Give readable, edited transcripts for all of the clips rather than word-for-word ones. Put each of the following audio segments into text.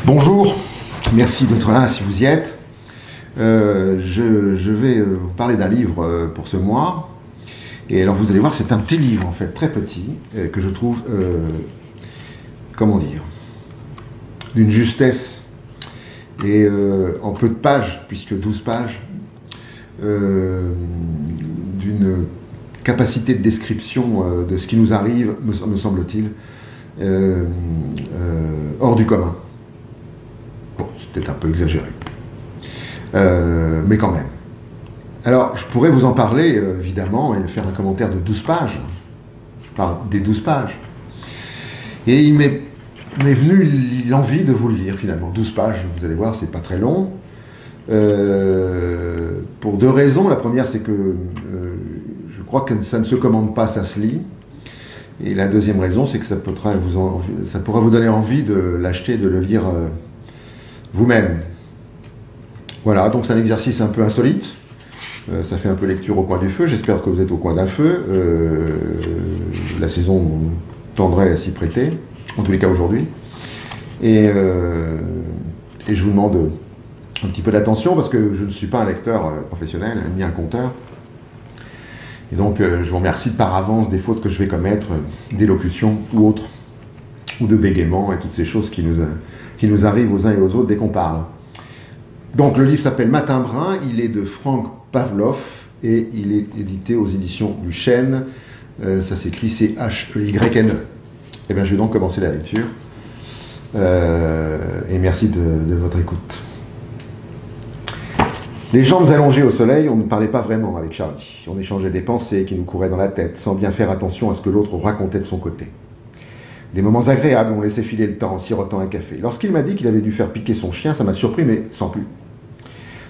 Bonjour, merci d'être là si vous y êtes. Je vais vous parler d'un livre pour ce mois. Et alors vous allez voir, c'est un petit livre en fait, très petit, que je trouve, comment dire, d'une justesse et en peu de pages, puisque 12 pages, d'une capacité de description de ce qui nous arrive, me semble-t-il, hors du commun. Bon, c'est peut-être un peu exagéré, mais quand même. Alors, je pourrais vous en parler, évidemment, et faire un commentaire de 12 pages. Je parle des 12 pages. Et il m'est venu l'envie de vous le lire, finalement. 12 pages, vous allez voir, c'est pas très long. Pour deux raisons. La première, c'est que je crois que ça ne se commande pas, ça se lit. Et la deuxième raison, c'est que ça pourra vous donner envie de l'acheter, de le lire vous-même. Voilà, donc c'est un exercice un peu insolite. Ça fait un peu lecture au coin du feu. J'espère que vous êtes au coin d'un feu. La saison tendrait à s'y prêter, en tous les cas aujourd'hui. Et je vous demande un petit peu d'attention parce que je ne suis pas un lecteur professionnel, ni un conteur. Et donc je vous remercie par avance des fautes que je vais commettre, d'élocution ou autres, ou de bégaiement et toutes ces choses qui nous arrivent aux uns et aux autres dès qu'on parle. Donc le livre s'appelle Matin brun, il est de Frank Pavlov et il est édité aux éditions du Chêne. Ça s'écrit C-H-E-Y-N-E. Et bien je vais donc commencer la lecture. Et merci de votre écoute. Les jambes allongées au soleil, on ne parlait pas vraiment avec Charlie. On échangeait des pensées qui nous couraient dans la tête, sans bien faire attention à ce que l'autre racontait de son côté. Des moments agréables, on laissait filer le temps en sirotant un café. Lorsqu'il m'a dit qu'il avait dû faire piquer son chien, ça m'a surpris, mais sans plus.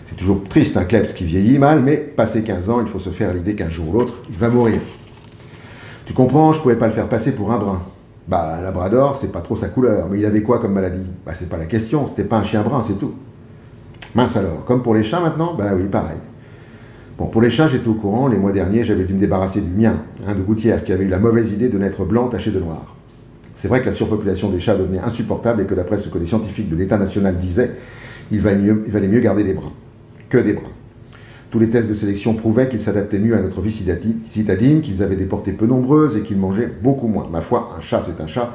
C'est toujours triste, un kleps qui vieillit mal, mais passé 15 ans, il faut se faire l'idée qu'un jour ou l'autre, il va mourir. Tu comprends, je pouvais pas le faire passer pour un brun. Bah, un labrador, c'est pas trop sa couleur, mais il avait quoi comme maladie? Bah, c'est pas la question, c'était pas un chien brun, c'est tout. Mince alors, comme pour les chats maintenant? Bah oui, pareil. Bon, pour les chats, j'étais au courant, les mois derniers, j'avais dû me débarrasser du mien, un de gouttière, qui avait eu la mauvaise idée de naître blanc taché de noir. C'est vrai que la surpopulation des chats devenait insupportable et que d'après ce que les scientifiques de l'État national disaient, il valait mieux garder des bruns, que des bruns. Tous les tests de sélection prouvaient qu'ils s'adaptaient mieux à notre vie citadine, qu'ils avaient des portées peu nombreuses et qu'ils mangeaient beaucoup moins. Ma foi, un chat c'est un chat,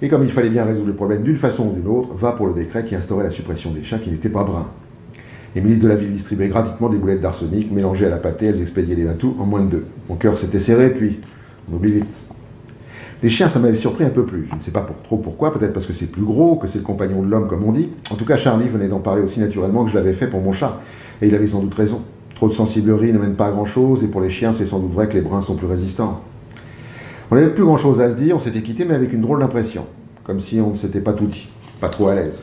et comme il fallait bien résoudre le problème d'une façon ou d'une autre, va pour le décret qui instaurait la suppression des chats qui n'étaient pas bruns. Les milices de la ville distribuaient gratuitement des boulettes d'arsenic mélangées à la pâtée, elles expédiaient les matous en moins de 2. Mon cœur s'était serré, puis on oublie vite. Les chiens, ça m'avait surpris un peu plus. Je ne sais pas trop pourquoi, peut-être parce que c'est plus gros, que c'est le compagnon de l'homme, comme on dit. En tout cas, Charlie venait d'en parler aussi naturellement que je l'avais fait pour mon chat. Et il avait sans doute raison. Trop de sensiblerie ne mène pas à grand-chose, et pour les chiens, c'est sans doute vrai que les bruns sont plus résistants. On n'avait plus grand-chose à se dire, on s'était quitté, mais avec une drôle d'impression. Comme si on ne s'était pas tout dit, pas trop à l'aise.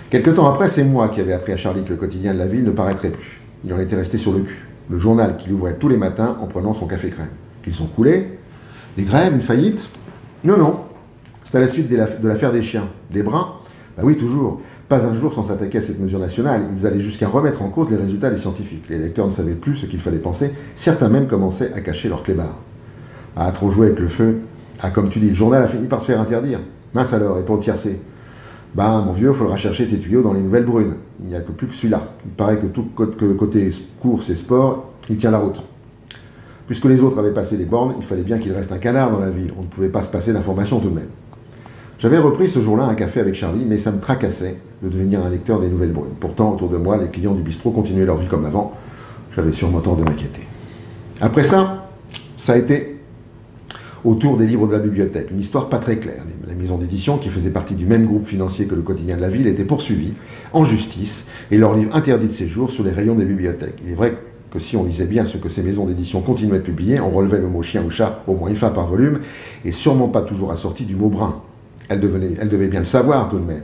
Quelque temps après, c'est moi qui avais appris à Charlie que le quotidien de la ville ne paraîtrait plus. Il en était resté sur le cul. Le journal qu'il ouvrait tous les matins en prenant son café crème. Qu'ils sont coulés. Des grèves, une faillite? Non, non. C'est à la suite de l'affaire des chiens. Des bruns? Bah oui, toujours. Pas un jour sans s'attaquer à cette mesure nationale. Ils allaient jusqu'à remettre en cause les résultats des scientifiques. Les lecteurs ne savaient plus ce qu'il fallait penser. Certains même commençaient à cacher leur clébard. Ah, trop jouer avec le feu. Ah, comme tu dis, le journal a fini par se faire interdire. Mince alors, et pour le tiercé? Bah, mon vieux, il faudra chercher tes tuyaux dans les nouvelles brunes. Il n'y a que plus que celui-là. Il paraît que tout côté course et sport, il tient la route. Puisque les autres avaient passé les bornes, il fallait bien qu'il reste un canard dans la ville. On ne pouvait pas se passer d'informations tout de même. J'avais repris ce jour-là un café avec Charlie, mais ça me tracassait de devenir un lecteur des nouvelles brunes. Pourtant, autour de moi, les clients du bistrot continuaient leur vie comme avant. J'avais sûrement tort de m'inquiéter. Après ça a été autour des livres de la bibliothèque. Une histoire pas très claire. La maison d'édition, qui faisait partie du même groupe financier que le quotidien de la ville, était poursuivie en justice et leurs livres interdits de séjour sur les rayons des bibliothèques. Il est vrai que si on lisait bien ce que ces maisons d'édition continuaient de publier, on relevait le mot chien ou chat au moins une fois par volume, et sûrement pas toujours assorti du mot brun. Elle devait bien le savoir tout de même.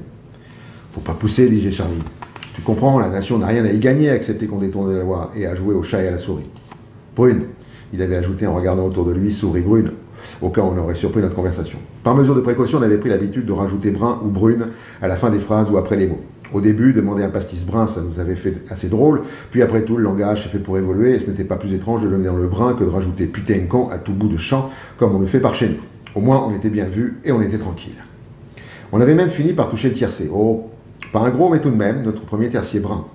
Faut pas pousser, disait Charlie. Tu comprends, la nation n'a rien à y gagner à accepter qu'on détourne la loi et à jouer au chat et à la souris. Brune, il avait ajouté en regardant autour de lui, souris brune, au cas où on aurait surpris notre conversation. Par mesure de précaution, on avait pris l'habitude de rajouter brun ou brune à la fin des phrases ou après les mots. Au début, demander un pastis brun, ça nous avait fait assez drôle, puis après tout, le langage s'est fait pour évoluer, et ce n'était pas plus étrange de donner dans le brun que de rajouter putain con à tout bout de champ, comme on le fait par chez nous. Au moins, on était bien vu et on était tranquille. On avait même fini par toucher le tiercé. Oh, pas un gros, mais tout de même, notre premier tercier brun.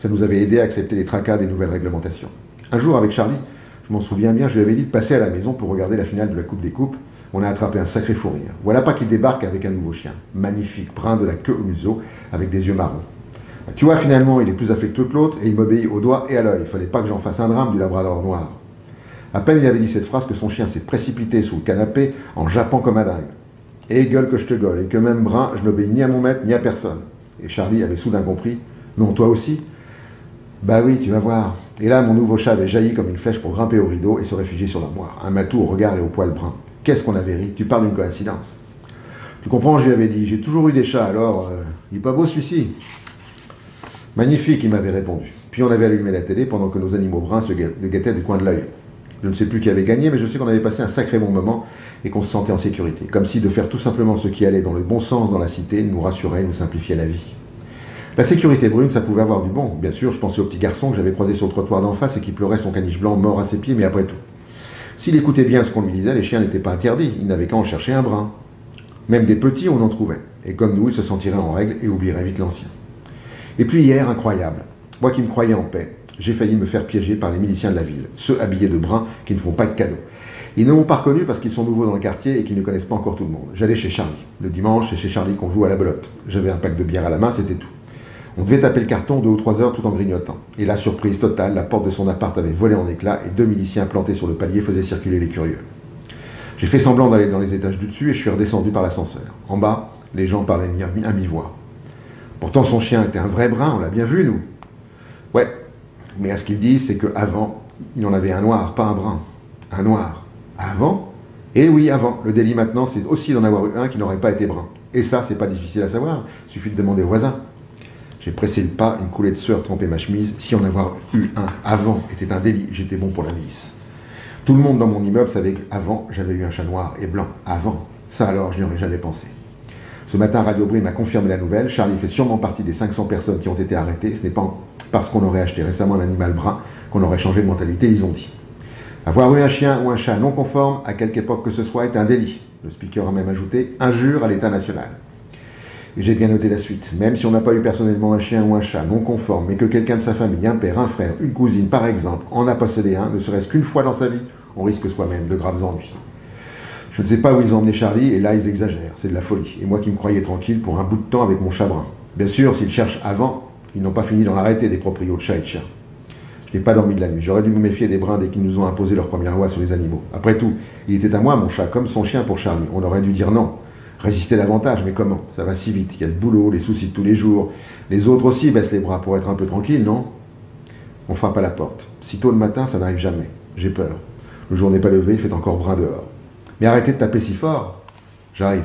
Ça nous avait aidé à accepter les tracas des nouvelles réglementations. Un jour, avec Charlie, je m'en souviens bien, je lui avais dit de passer à la maison pour regarder la finale de la Coupe des Coupes. On a attrapé un sacré fou rire. Voilà pas qu'il débarque avec un nouveau chien. Magnifique, brun de la queue au museau, avec des yeux marrons. Tu vois, finalement, il est plus affectueux que l'autre et il m'obéit au doigt et à l'œil. Il fallait pas que j'en fasse un drame du labrador noir. À peine il avait dit cette phrase que son chien s'est précipité sous le canapé en jappant comme un dingue. Et gueule que je te gueule, et que même brun, je n'obéis ni à mon maître ni à personne. Et Charlie avait soudain compris. Non, toi aussi? Bah oui, tu vas voir. Et là, mon nouveau chat avait jailli comme une flèche pour grimper au rideau et se réfugier sur l'armoire. Un matou au regard et au poil brun. Qu'est-ce qu'on avait ri? Tu parles d'une coïncidence. Tu comprends, je lui avais dit, j'ai toujours eu des chats, alors il est pas beau celui-ci? Magnifique, il m'avait répondu. Puis on avait allumé la télé pendant que nos animaux bruns le guettaient du coin de l'œil. Je ne sais plus qui avait gagné, mais je sais qu'on avait passé un sacré bon moment et qu'on se sentait en sécurité. Comme si de faire tout simplement ce qui allait dans le bon sens dans la cité nous rassurait, nous simplifiait la vie. La sécurité brune, ça pouvait avoir du bon. Bien sûr, je pensais au petit garçon que j'avais croisé sur le trottoir d'en face et qui pleurait son caniche blanc mort à ses pieds, mais après tout. S'il écoutait bien ce qu'on lui disait, les chiens n'étaient pas interdits, ils n'avaient qu'à en chercher un brun. Même des petits, on en trouvait. Et comme nous, ils se sentiraient en règle et oublieraient vite l'ancien. Et puis hier, incroyable, moi qui me croyais en paix, j'ai failli me faire piéger par les miliciens de la ville, ceux habillés de brun qui ne font pas de cadeaux. Ils ne m'ont pas reconnu parce qu'ils sont nouveaux dans le quartier et qu'ils ne connaissent pas encore tout le monde. J'allais chez Charlie. Le dimanche, c'est chez Charlie qu'on joue à la belote. J'avais un pack de bière à la main, c'était tout. On devait taper le carton 2 ou 3 heures tout en grignotant. Et la surprise totale, la porte de son appart avait volé en éclats et 2 miliciens plantés sur le palier faisaient circuler les curieux. J'ai fait semblant d'aller dans les étages du dessus et je suis redescendu par l'ascenseur. En bas, les gens parlaient à mi-voix. Pourtant, son chien était un vrai brun, on l'a bien vu, nous. Ouais, mais à ce qu'ils disent, c'est qu'avant, il en avait un noir, pas un brun. Un noir. Avant? Eh oui, avant. Le délit maintenant, c'est aussi d'en avoir eu un qui n'aurait pas été brun. Et ça, c'est pas difficile à savoir. Il suffit de demander aux voisins. J'ai pressé le pas, une coulée de sueur trempait ma chemise. Si en avoir eu un avant était un délit, j'étais bon pour la milice. Tout le monde dans mon immeuble savait qu'avant, j'avais eu un chat noir et blanc. Avant. Ça alors, je n'y aurais jamais pensé. Ce matin, Radio Bruit m'a confirmé la nouvelle. Charlie fait sûrement partie des 500 personnes qui ont été arrêtées. Ce n'est pas parce qu'on aurait acheté récemment un animal brun qu'on aurait changé de mentalité, ils ont dit. Avoir eu un chien ou un chat non conforme, à quelque époque que ce soit, est un délit. Le speaker a même ajouté « injure à l'État national ». Et j'ai bien noté la suite. Même si on n'a pas eu personnellement un chien ou un chat non conforme, mais que quelqu'un de sa famille, un père, un frère, une cousine par exemple, en a possédé un, ne serait-ce qu'une fois dans sa vie, on risque soi-même de graves ennuis. Je ne sais pas où ils ont emmené Charlie, et là ils exagèrent, c'est de la folie. Et moi qui me croyais tranquille pour un bout de temps avec mon chat brun. Bien sûr, s'ils cherchent avant, ils n'ont pas fini d'en arrêter des proprios de chats et de chiens. Je n'ai pas dormi de la nuit, j'aurais dû me méfier des bruns dès qu'ils nous ont imposé leur première loi sur les animaux. Après tout, il était à moi mon chat, comme son chien pour Charlie. On aurait dû dire non, résister davantage, mais comment? Ça va si vite, il y a le boulot, les soucis de tous les jours. Les autres aussi baissent les bras pour être un peu tranquilles, non? On frappe à la porte. Si tôt le matin, ça n'arrive jamais. J'ai peur. Le jour n'est pas levé, il fait encore brun dehors. Mais arrêtez de taper si fort. J'arrive.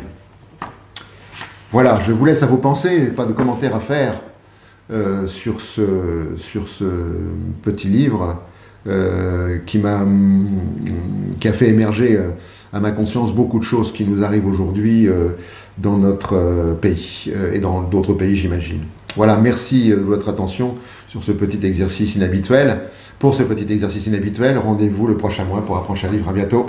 Voilà, je vous laisse à vos pensées, pas de commentaires à faire sur ce petit livre qui a fait émerger à ma conscience beaucoup de choses qui nous arrivent aujourd'hui dans notre pays et dans d'autres pays, j'imagine. Voilà, merci de votre attention sur ce petit exercice inhabituel. Pour ce petit exercice inhabituel, rendez-vous le prochain mois pour apprendre un livre. À bientôt.